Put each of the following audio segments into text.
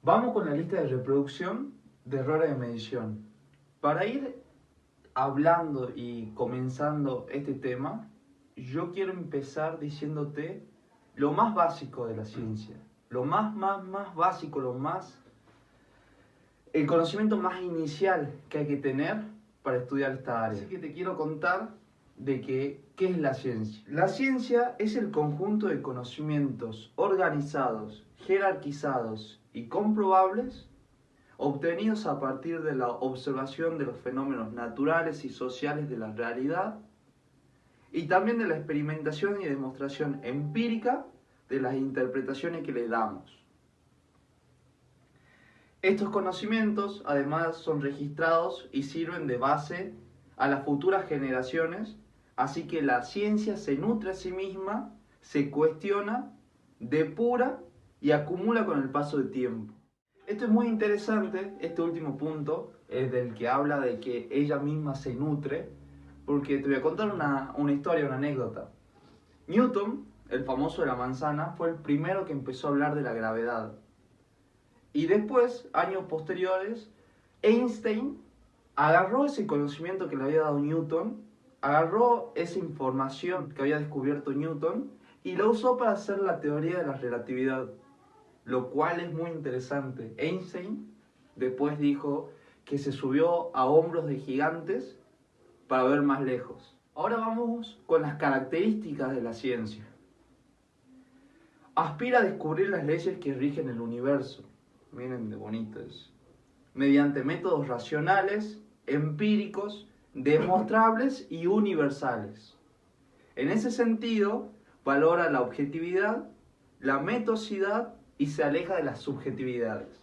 Vamos con la lista de reproducción de errores de medición. Para ir hablando y comenzando este tema, yo quiero empezar diciéndote lo más básico de la ciencia. Lo más básico, el conocimiento más inicial que hay que tener para estudiar esta área. Así que te quiero contar de qué es la ciencia. La ciencia es el conjunto de conocimientos organizados, jerarquizados y comprobables obtenidos a partir de la observación de los fenómenos naturales y sociales de la realidad y también de la experimentación y demostración empírica de las interpretaciones que le damos. Estos conocimientos además son registrados y sirven de base a las futuras generaciones, así que la ciencia se nutre a sí misma, se cuestiona, depura y acumula con el paso del tiempo. Esto es muy interesante, este último punto, del que habla de que ella misma se nutre, porque te voy a contar una historia, una anécdota. Newton, el famoso de la manzana, fue el primero que empezó a hablar de la gravedad. Y después, años posteriores, Einstein agarró ese conocimiento que le había dado Newton, agarró esa información que había descubierto Newton y la usó para hacer la teoría de la relatividad, lo cual es muy interesante. Einstein después dijo que se subió a hombros de gigantes para ver más lejos. Ahora vamos con las características de la ciencia. Aspira a descubrir las leyes que rigen el universo. Miren de bonito eso. Mediante métodos racionales, empíricos, demostrables y universales. En ese sentido, valora la objetividad, la metocidad y se aleja de las subjetividades.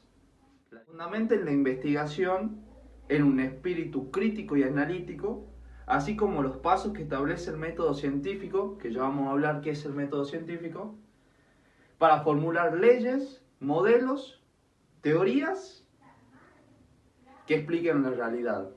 Fundamenta en la investigación en un espíritu crítico y analítico, así como los pasos que establece el método científico, que ya vamos a hablar qué es el método científico, para formular leyes, modelos, teorías que expliquen la realidad.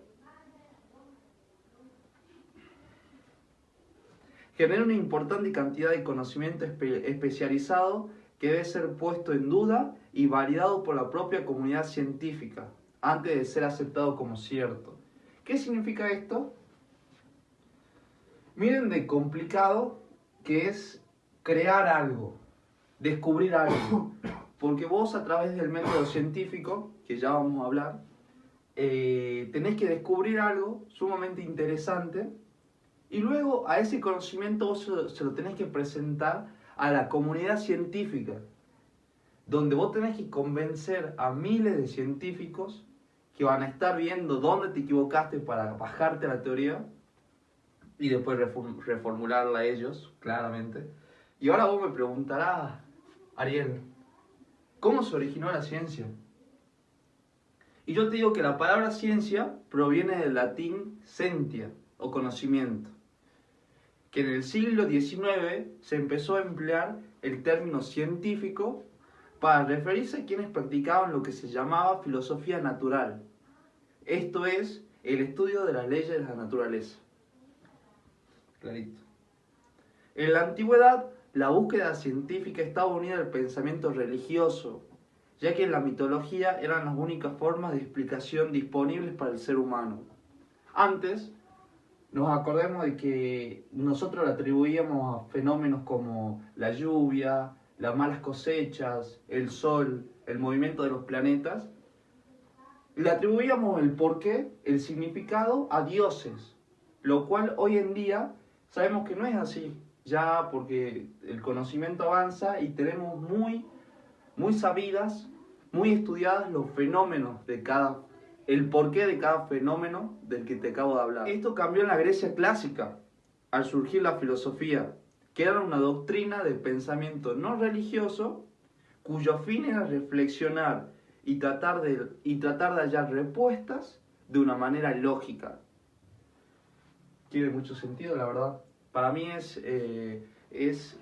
Genera una importante cantidad de conocimiento especializado que debe ser puesto en duda y validado por la propia comunidad científica antes de ser aceptado como cierto. ¿Qué significa esto? Miren de complicado que es crear algo, descubrir algo. Porque vos a través del método científico, que ya vamos a hablar, tenés que descubrir algo sumamente interesante y luego a ese conocimiento vos se lo tenés que presentar a la comunidad científica, donde vos tenés que convencer a miles de científicos que van a estar viendo dónde te equivocaste para bajarte la teoría y después reformularla a ellos, claramente. Y ahora vos me preguntarás, Ariel, ¿cómo se originó la ciencia? Y yo te digo que la palabra ciencia proviene del latín scientia, o conocimiento, que en el siglo XIX se empezó a emplear el término científico para referirse a quienes practicaban lo que se llamaba filosofía natural. Esto es, el estudio de las leyes de la naturaleza. Clarito. En la antigüedad, la búsqueda científica estaba unida al pensamiento religioso, ya que en la mitología eran las únicas formas de explicación disponibles para el ser humano. Antes, nos acordemos de que nosotros le atribuíamos a fenómenos como la lluvia, las malas cosechas, el sol, el movimiento de los planetas, le atribuíamos el porqué, el significado a dioses, lo cual hoy en día sabemos que no es así, ya porque el conocimiento avanza y tenemos muy sabidas, muy estudiadas los fenómenos el porqué de cada fenómeno del que te acabo de hablar. Esto cambió en la Grecia clásica, al surgir la filosofía, que era una doctrina de pensamiento no religioso, cuyo fin era reflexionar y tratar de hallar respuestas de una manera lógica. Tiene mucho sentido, la verdad. Para mí es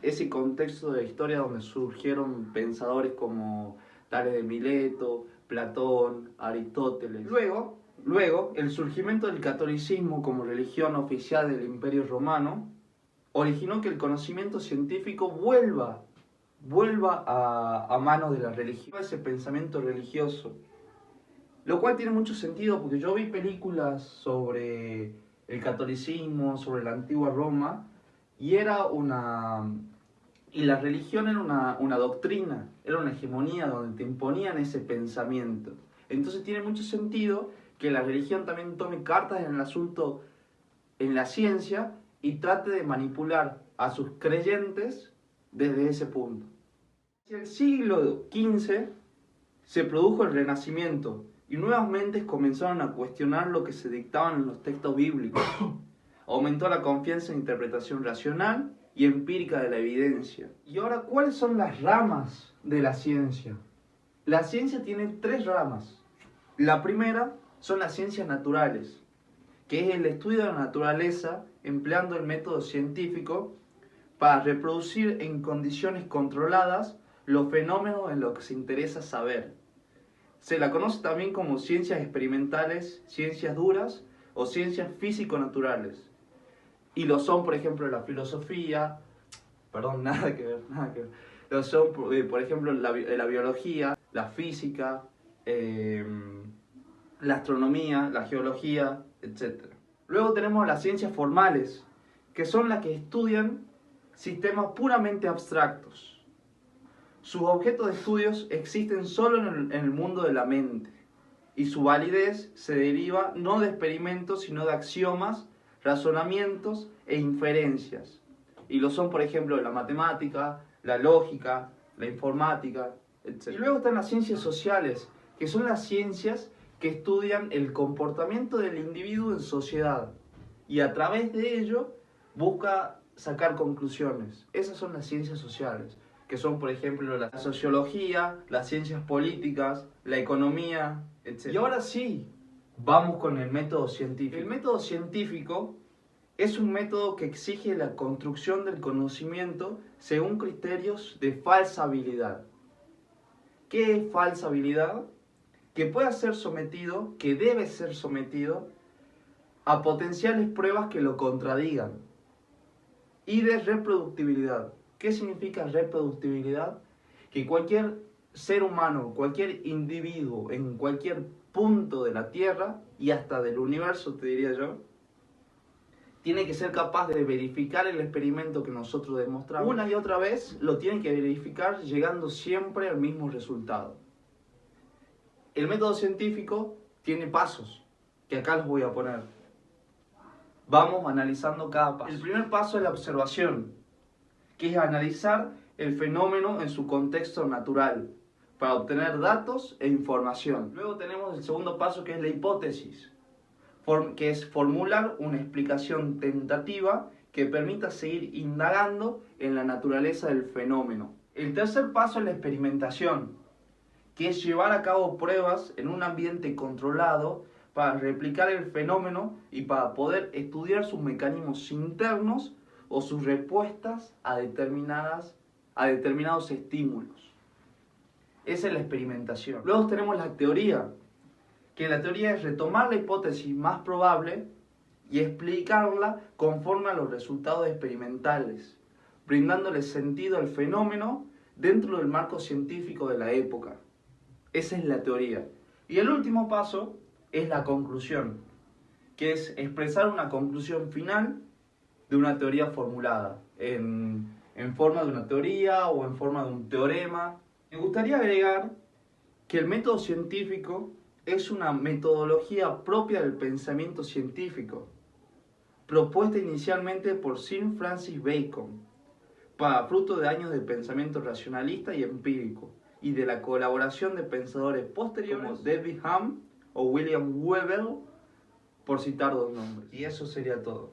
ese contexto de historia donde surgieron pensadores como Tales de Mileto, Platón, Aristóteles. Luego, el surgimiento del catolicismo como religión oficial del Imperio Romano originó que el conocimiento científico vuelva vuelva a manos de la religión, ese pensamiento religioso. Lo cual tiene mucho sentido porque yo vi películas sobre el catolicismo, sobre la antigua Roma, y la religión era una doctrina, era una hegemonía donde te imponían ese pensamiento. Entonces tiene mucho sentido que la religión también tome cartas en el asunto, en la ciencia, y trate de manipular a sus creyentes desde ese punto. En el siglo XV se produjo el Renacimiento y nuevas mentes comenzaron a cuestionar lo que se dictaban en los textos bíblicos. Aumentó la confianza en la interpretación racional y empírica de la evidencia. Y ahora, ¿cuáles son las ramas de la ciencia? La ciencia tiene 3 ramas. La primera son las ciencias naturales, que es el estudio de la naturaleza empleando el método científico para reproducir en condiciones controladas los fenómenos en los que se interesa saber. Se la conoce también como ciencias experimentales, ciencias duras o ciencias físico-naturales. Y lo son, por ejemplo, la filosofía, nada que ver. Lo son, por ejemplo, la biología, la física, la astronomía, la geología, etc. Luego tenemos las ciencias formales, que son las que estudian sistemas puramente abstractos. Sus objetos de estudios existen solo en el mundo de la mente, y su validez se deriva no de experimentos, sino de axiomas, razonamientos e inferencias. Y lo son, por ejemplo, la matemática, la lógica, la informática, etc. Y luego están las ciencias sociales, que son las ciencias que estudian el comportamiento del individuo en sociedad, y a través de ello busca sacar conclusiones. Esas son las ciencias sociales, que son, por ejemplo, la sociología, las ciencias políticas, la economía, etc. Y ahora sí, vamos con el método científico. El método científico es un método que exige la construcción del conocimiento según criterios de falsabilidad. ¿Qué es falsabilidad? Que pueda ser sometido, que debe ser sometido a potenciales pruebas que lo contradigan. Y de reproductibilidad. ¿Qué significa reproductibilidad? Que cualquier ser humano, cualquier individuo en cualquier punto de la Tierra y hasta del universo, te diría yo, tiene que ser capaz de verificar el experimento que nosotros demostramos. Una y otra vez lo tiene que verificar, llegando siempre al mismo resultado. El método científico tiene pasos, que acá los voy a poner. Vamos analizando cada paso. El primer paso es la observación, que es analizar el fenómeno en su contexto natural, para obtener datos e información. Luego tenemos el segundo paso, que es la hipótesis, que es formular una explicación tentativa que permita seguir indagando en la naturaleza del fenómeno. El tercer paso es la experimentación, que es llevar a cabo pruebas en un ambiente controlado para replicar el fenómeno y para poder estudiar sus mecanismos internos o sus respuestas a determinados estímulos. Esa es la experimentación. Luego tenemos la teoría, que la teoría es retomar la hipótesis más probable y explicarla conforme a los resultados experimentales, brindándole sentido al fenómeno dentro del marco científico de la época. Esa es la teoría. Y el último paso es la conclusión, que es expresar una conclusión final de una teoría formulada, en forma de una teoría o en forma de un teorema. Me gustaría agregar que el método científico es una metodología propia del pensamiento científico, propuesta inicialmente por Sir Francis Bacon, fruto de años de pensamiento racionalista y empírico, y de la colaboración de pensadores posteriores como David Hume o William Webber, por citar 2 nombres. Y eso sería todo.